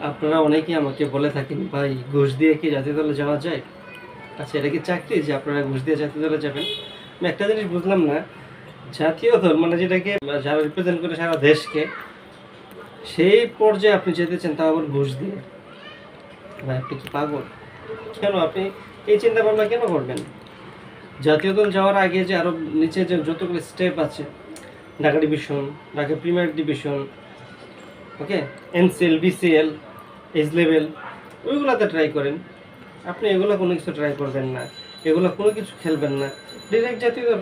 আপনারা অনেকেই আমাকে বলে থাকেন, ভাই ঘুষ দিয়ে কি জাতীয় দলে যাওয়া যায়? আচ্ছা, এটা কি চাকরি যে আপনারা ঘুষ দিয়ে জাতীয় দলে যাবেন? আমি একটা জিনিস বুঝলাম না, জাতীয় দল মানে যেটাকে যারা রিপ্রেজেন্ট করে সারা দেশকে, সেই পর্যায়ে আপনি যেতে চান তাও আবার ঘুষ দিয়ে? ভাই আপনি কি পাগল? কেন আপনি এই চিন্তা ভাবনা কেন করবেন? জাতীয় দল যাওয়ার আগে যে আরো নিচে যে যতগুলো স্টেপ আছে, Dhaka division, Dhaka premier division, okay, NCL, BCL, age level, ওইগুলোতে ট্রাই করেন। আপনি এগুলো কোনো কিছু ট্রাই করবেন না, এগুলো কোনো কিছু খেলবেন না, ডিরেক্ট জাতীয় দল।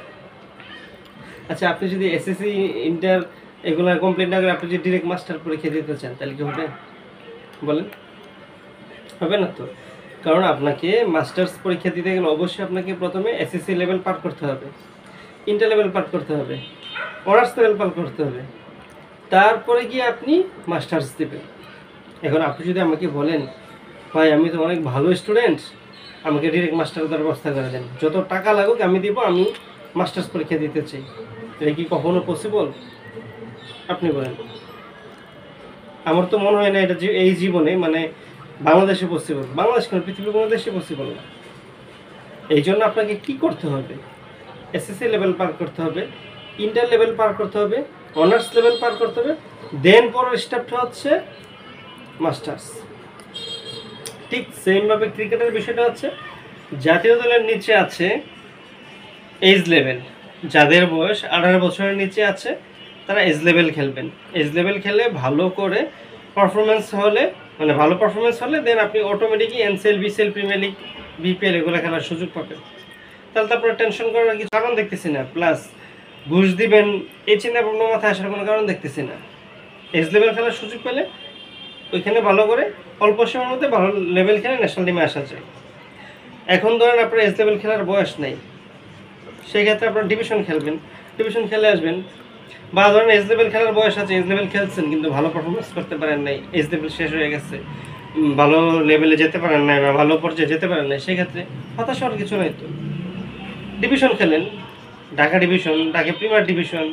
আচ্ছা, আপনি যদি এসএসসি, ইন্টার এগুলো কমপ্লিট না করে আপনি যদি ডিরেক্ট মাস্টার পরীক্ষা দিতে চান, তাহলে কি হবে? বলেন, হবে না তো। কারণ আপনাকে মাস্টার্স পরীক্ষা দিতে গেলে অবশ্যই আপনাকে প্রথমে এসএসসি লেভেল পার করতে হবে, ইন্টার লেভেল পার করতে হবে, অনার্স লেভেল পার করতে হবে, তারপরে গিয়ে আপনি মাস্টার্স দেবেন। এখন আপনি যদি আমাকে বলেন, ভাই আমি তো অনেক ভালো স্টুডেন্ট, আমাকে ডিরেক্ট মাস্টার দেওয়ার ব্যবস্থা করে দেন, যত টাকা লাগুক আমি দিব, আমি মাস্টার্স পরীক্ষা দিতে চাই, এটা কি কখনো পসিবল? আপনি বলেন। আমার তো মনে হয় না এটা এই জীবনে মানে বাংলাদেশে পসিবল। বাংলাদেশ কেন, পৃথিবীর কোনো দেশে পসিবল না। এই জন্য আপনাকে কি করতে হবে? এসএসসি লেভেল পার করতে হবে, ইন্টার লেভেল পার করতে হবে, অনার্স লেভেল পার করতে হবে, দেন পরের স্টেপটা হচ্ছে মাস্টার্স। ঠিক সেমভাবে ক্রিকেটের বিষয়টা হচ্ছে, জাতীয় দলের নিচে আছে এজ লেভেল, যাদের বয়স 18 বছরের নিচে আছে তারা এজ লেভেল খেলবেন। এজ লেভেল খেলে ভালো করে পারফরমেন্স হলে, মানে ভালো পারফরমেন্স হলে দেন আপনি অটোমেটিকই NCL, BCL, premier league, BPL এগুলো খেলার সুযোগ পাবেন। তাহলে তারপরে টেনশন করার কিছু কারণ দেখতেছি না, প্লাস ঘুষ দিবেন এই চিন্তা ভাবনা মাথায় আসার কোনো কারণ দেখতেছি না। এজ লেভেল খেলার সুযোগ পেলে ওইখানে ভালো করে অল্প সময়ের মধ্যে ভালো লেভেল খেলে ন্যাশনাল টিমে আসা যায়। এখন ধরেন আপনার এজ লেভেল খেলার বয়স নেই, সেই ক্ষেত্রে আপনার ডিভিশন খেলবেন, ডিভিশন খেলে আসবেন। বা ধরেন এজ লেভেল খেলার বয়স আছে, এজ লেভেল খেলছেন কিন্তু ভালো পারফরমেন্স করতে পারেন নাই, এজ লেভেল শেষ হয়ে গেছে, ভালো লেভেলে যেতে পারেন নাই বা ভালো পর্যায়ে যেতে পারেন নাই, সেক্ষেত্রে হতাশ হওয়ার কিছু নাই তো। ডিভিশন খেলেন, Dhaka division, Dhaka premier division,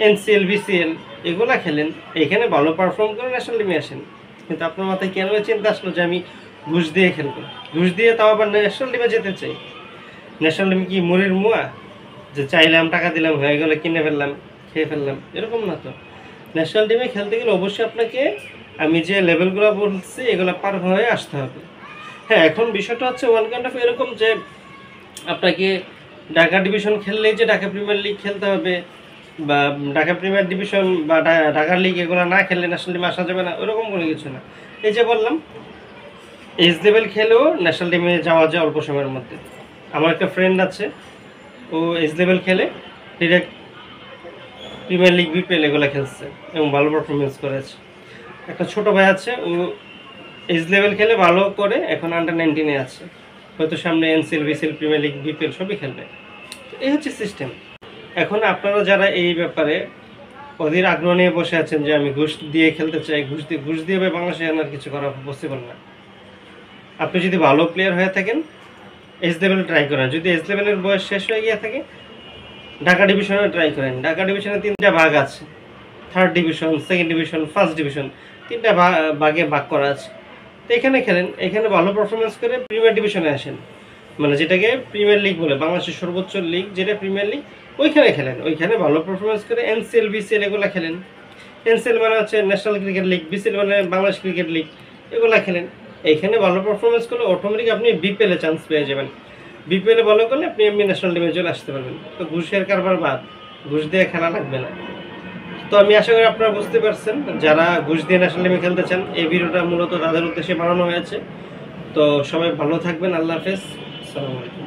NCL, BCL এগুলা খেলেন, এখানে ভালো পারফর্ম করে ন্যাশনাল টিমে আসেন। কিন্তু আপনার মাথায় কেন চিন্তা আসলো যে আমি ঘুষ দিয়ে খেলবো? ঘুষ দিয়ে তাও আবার ন্যাশনাল টিমে যেতে চাই? ন্যাশনাল টিম কি মুড়ির মুয়া যে চাইলাম টাকা দিলাম হয়ে গেলে কিনে ফেললাম, খেয়ে ফেললাম? এরকম না তো। ন্যাশনাল টিমে খেলতে গেলে অবশ্যই আপনাকে আমি যে লেভেলগুলো বলছি এগুলো পার হয়ে আসতে হবে। হ্যাঁ, এখন বিষয়টা হচ্ছে ওয়ান কাইন্ড অফ এরকম যে আপনাকে ঢাকা ডিভিশন খেললেই যে ঢাকা প্রিমিয়ার লিগ খেলতে হবে, বা ঢাকা প্রিমিয়ার ডিভিশন বা ঢাকার লিগ এগুলো না খেললে ন্যাশনাল টিমে আসা যাবে না, ওরকম কোনো কিছু না। এই যে বললাম, এজ লেভেল খেলেও ন্যাশনাল টিমে যাওয়া যায় অল্প সময়ের মধ্যে। আমার একটা ফ্রেন্ড আছে, ও এজ লেভেল খেলে ডিরেক্ট প্রিমিয়ার লিগ, বিপিএল এগুলো খেলছে এবং ভালো পারফরমেন্স করেছে। একটা ছোট ভাই আছে, ও এজ লেভেল খেলে ভালো করে এখন আন্ডার-19 আছে, হয়তো সামনে NCL, BCL, premier league, BPL সবই খেলবে। এই হচ্ছে সিস্টেম। এখন আপনারা যারা এই ব্যাপারে অধীর আগ্রহ নিয়ে বসে আছেন যে আমি ঘুষ দিয়ে খেলতে চাই, ঘুষ দিয়ে বাংলাদেশে আনার কিছু করা পসিবল না। আপনি যদি ভালো প্লেয়ার হয়ে থাকেন এজ লেভেলে ট্রাই করেন, যদি এজ লেভেলের বয়স শেষ হয়ে গিয়ে থাকে ঢাকা ডিভিশনে ট্রাই করেন। ঢাকা ডিভিশনে 3টা ভাগ আছে, third division, second division, first division, 3টা ভাগে ভাগ করা আছে। তো এখানে খেলেন, এখানে ভালো পারফরমেন্স করে প্রিমিয়ার ডিভিশনে আসেন, মানে যেটাকে প্রিমিয়ার লিগ বলে, বাংলাদেশের সর্বোচ্চ লিগ যেটা প্রিমিয়ার লিগ, ওইখানে খেলেন। ওইখানে ভালো পারফরমেন্স করে এনসিএল, বিসিএল এগুলো খেলেন। এনসিএল মানে হচ্ছে ন্যাশনাল ক্রিকেট লিগ, বিসিএল মানে বাংলাদেশ ক্রিকেট লিগ, এগুলো খেলেন। এইখানে ভালো পারফরমেন্স করলে অটোমেটিক আপনি বিপিএলে চান্স পেয়ে যাবেন। বিপিএলে ভালো করলে আপনি এমনি ন্যাশনাল টিমে চলে আসতে পারবেন। তো ঘুষের কারবার বাদ, ঘুষ দিয়ে খেলা লাগবে না। তো আমি আশা করি আপনারা বুঝতে পারছেন, যারা ঘুষ দিয়ে ন্যাশনাল টিমে খেলতে চান এই ভিডিওটা মূলত তাদের উদ্দেশ্যে বানানো হয়েছে। তো সবাই ভালো থাকবেন, আল্লাহ হাফেজ, আসসালামু আলাইকুম।